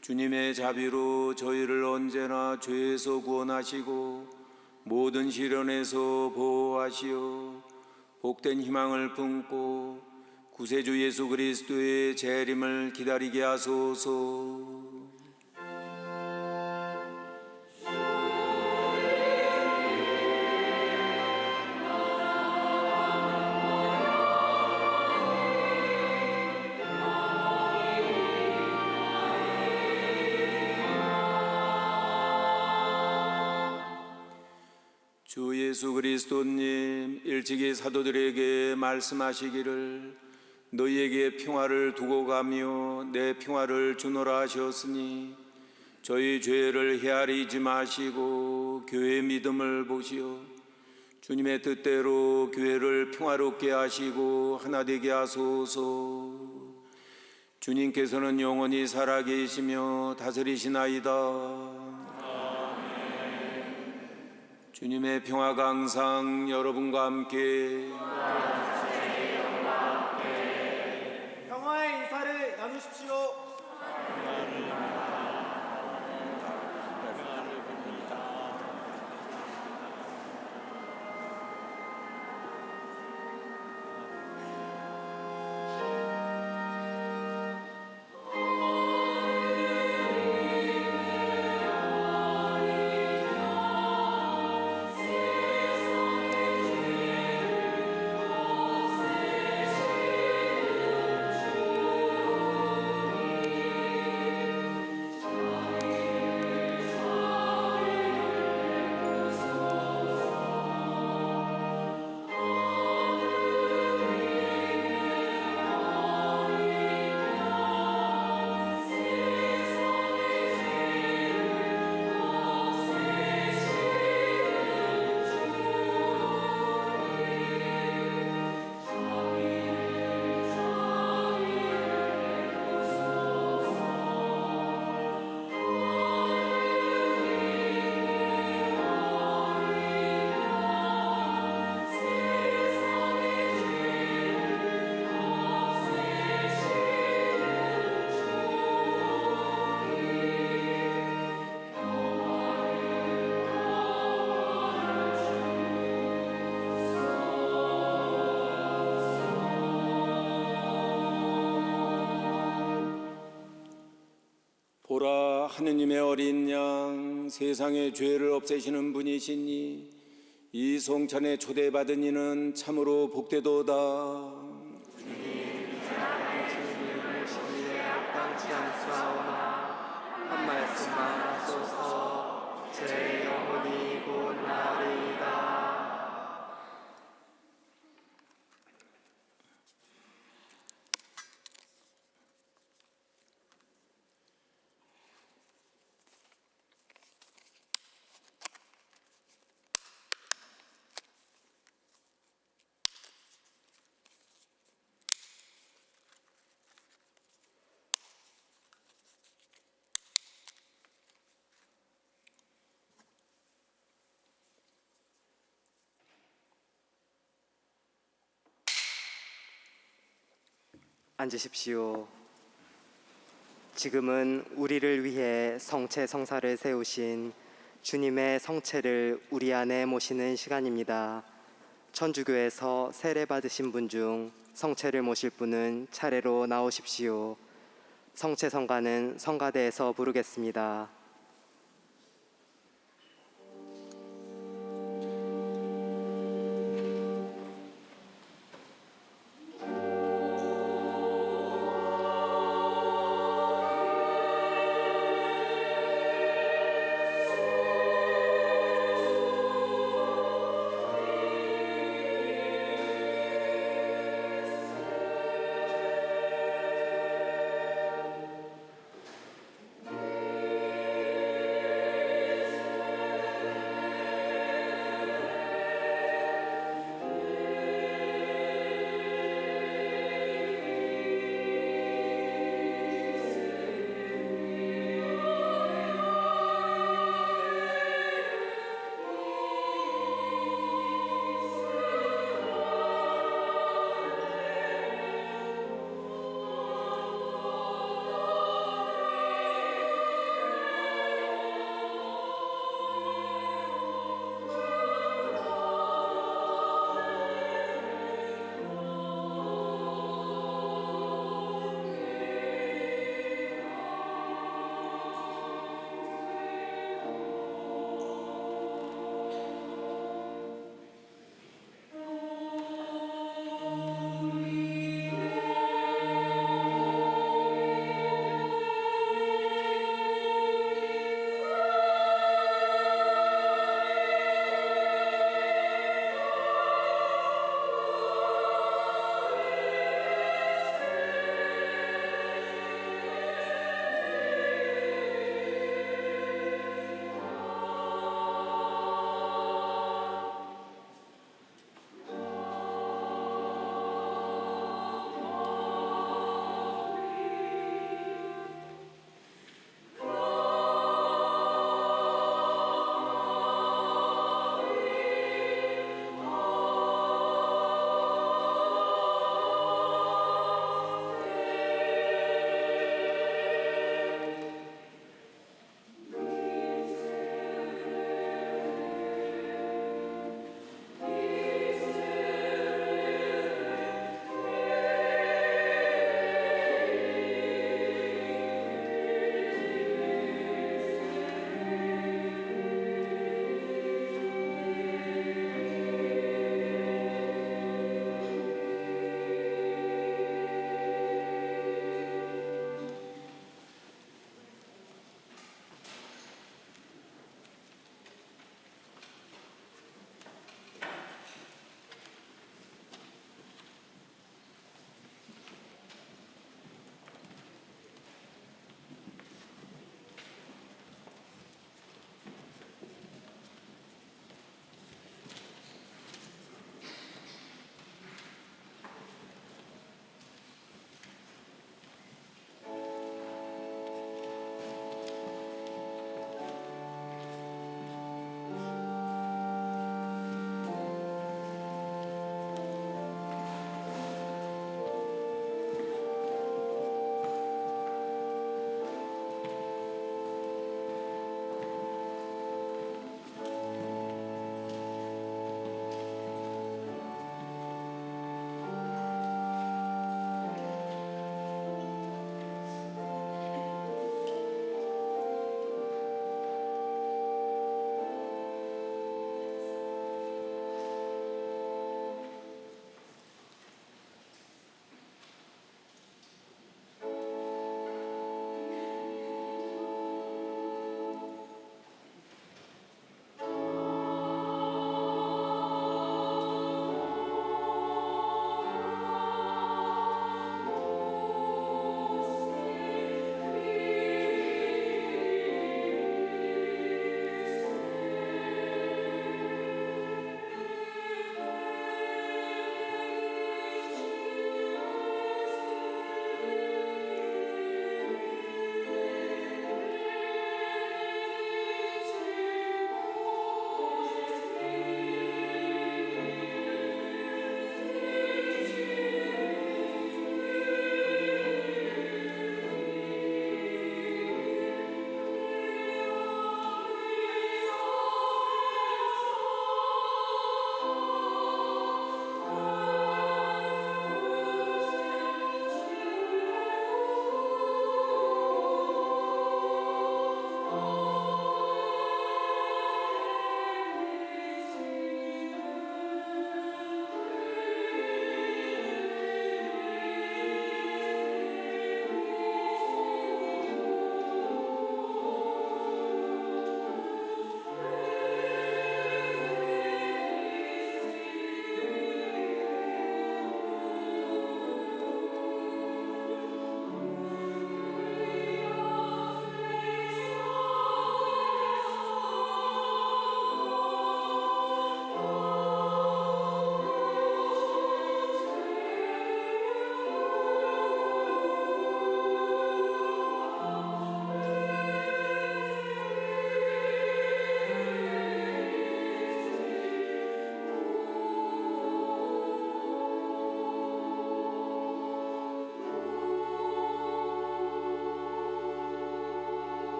주님의 자비로 저희를 언제나 죄에서 구원하시고 모든 시련에서 보호하시어 복된 희망을 품고 구세주 예수 그리스도의 재림을 기다리게 하소서. 주 예수 그리스도님, 일찍이 사도들에게 말씀하시기를 너희에게 평화를 두고 가며 내 평화를 주노라 하셨으니 저희 죄를 헤아리지 마시고 교회의 믿음을 보시어 주님의 뜻대로 교회를 평화롭게 하시고 하나 되게 하소서. 주님께서는 영원히 살아계시며 다스리시나이다. 주님의 평화가 항상 여러분과 함께. 평화의 인사를 나누십시오. 보라, 하느님의 어린 양, 세상의 죄를 없애시는 분이시니 이 성찬에 초대받은 이는 참으로 복되도다. 땅치 않사오나 한 말씀만 하소서. 제 영혼이 곧 나리이다. 앉으십시오. 지금은 우리를 위해 성체 성사를 세우신 주님의 성체를 우리 안에 모시는 시간입니다. 천주교에서 세례 받으신 분 중 성체를 모실 분은 차례로 나오십시오. 성체 성가는 성가대에서 부르겠습니다.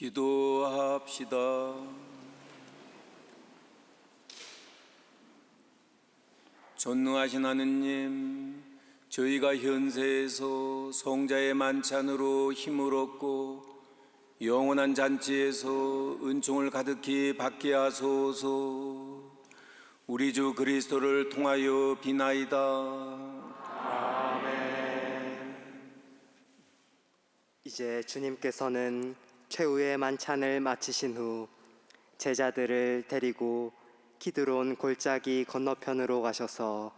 기도합시다. 전능하신 하느님, 저희가 현세에서 성자의 만찬으로 힘을 얻고 영원한 잔치에서 은총을 가득히 받게 하소서. 우리 주 그리스도를 통하여 비나이다. 이제 주님께서는 최후의 만찬을 마치신 후 제자들을 데리고 기드론 골짜기 건너편으로 가셔서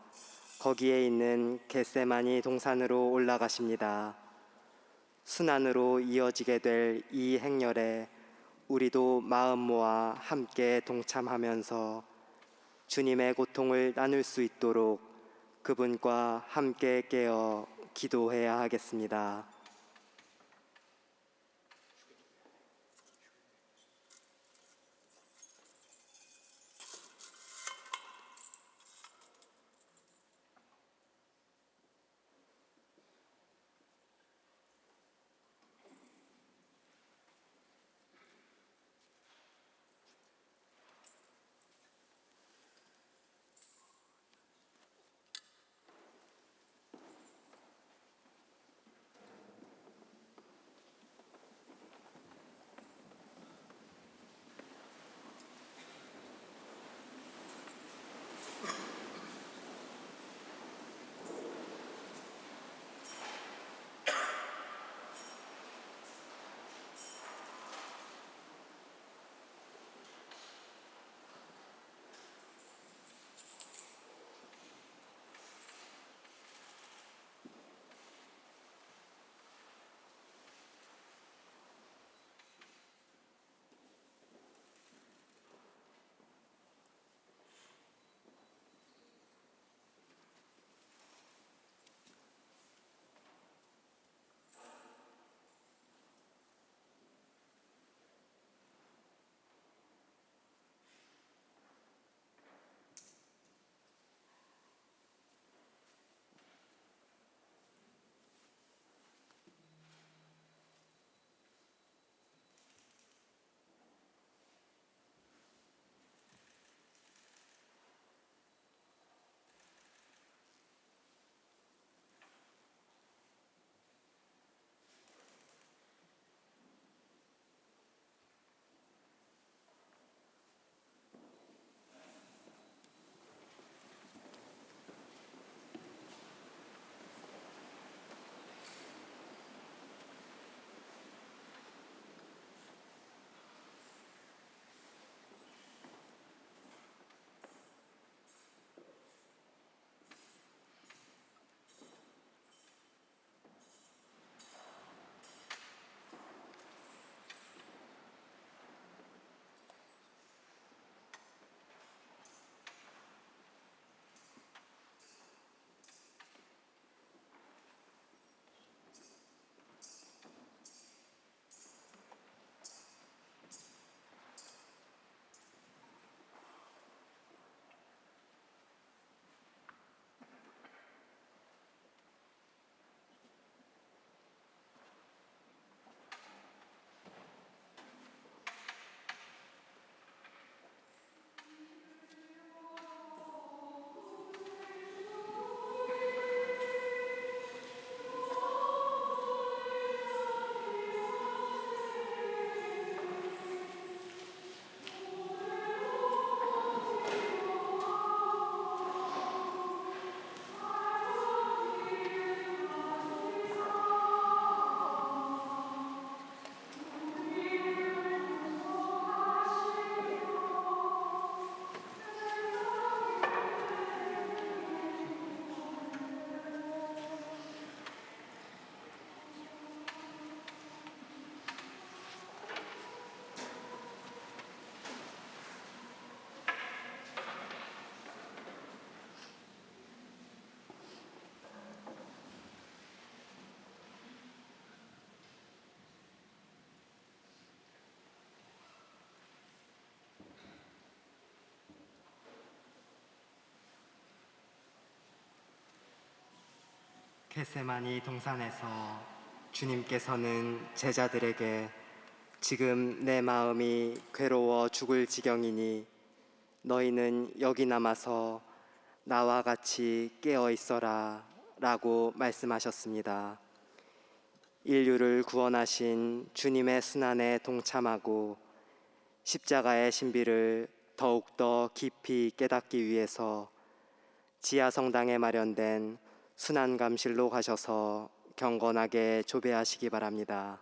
거기에 있는 겟세마니 동산으로 올라가십니다. 순환으로 이어지게 될 이 행렬에 우리도 마음 모아 함께 동참하면서 주님의 고통을 나눌 수 있도록 그분과 함께 깨어 기도해야 하겠습니다. 겟세마니 동산에서 주님께서는 제자들에게 지금 내 마음이 괴로워 죽을 지경이니 너희는 여기 남아서 나와 같이 깨어 있어라 라고 말씀하셨습니다. 인류를 구원하신 주님의 순환에 동참하고 십자가의 신비를 더욱더 깊이 깨닫기 위해서 지하성당에 마련된 순환감실로 가셔서 경건하게 조배하시기 바랍니다.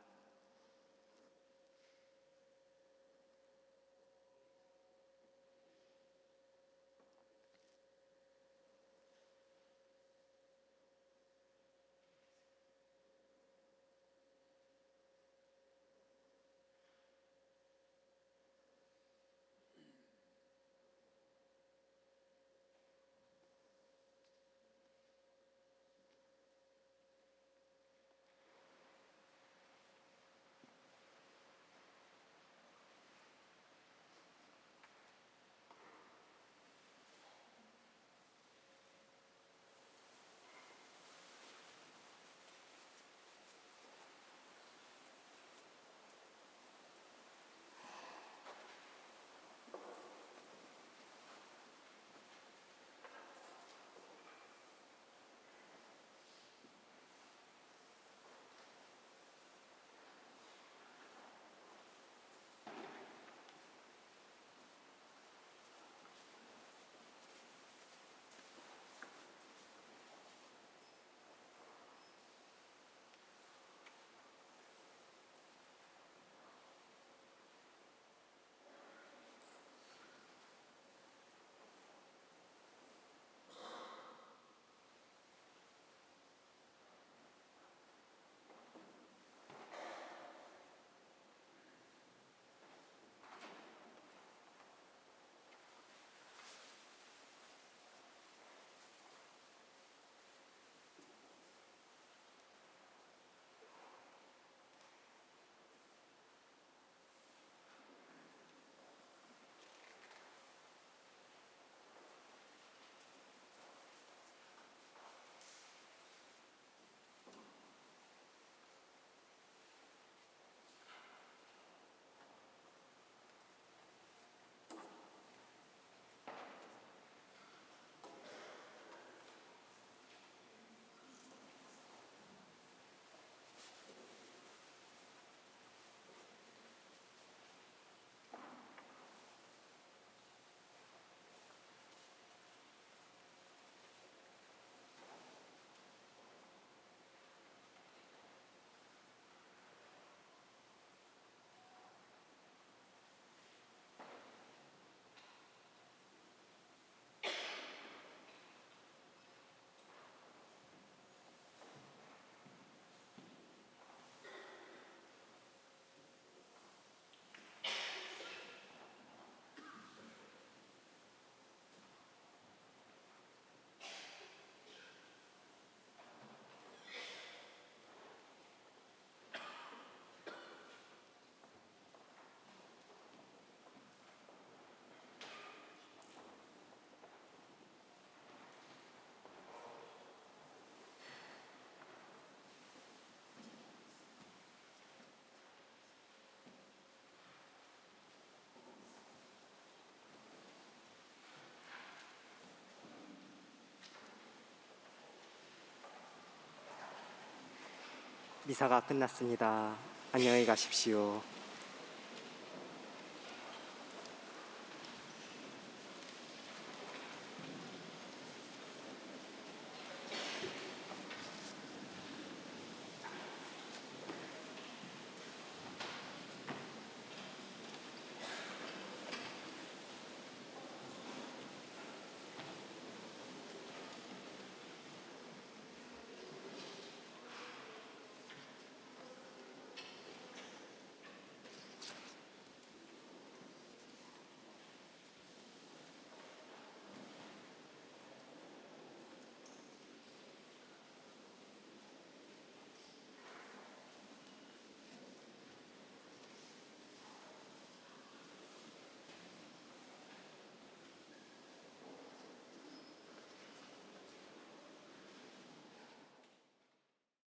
미사가 끝났습니다. 안녕히 가십시오.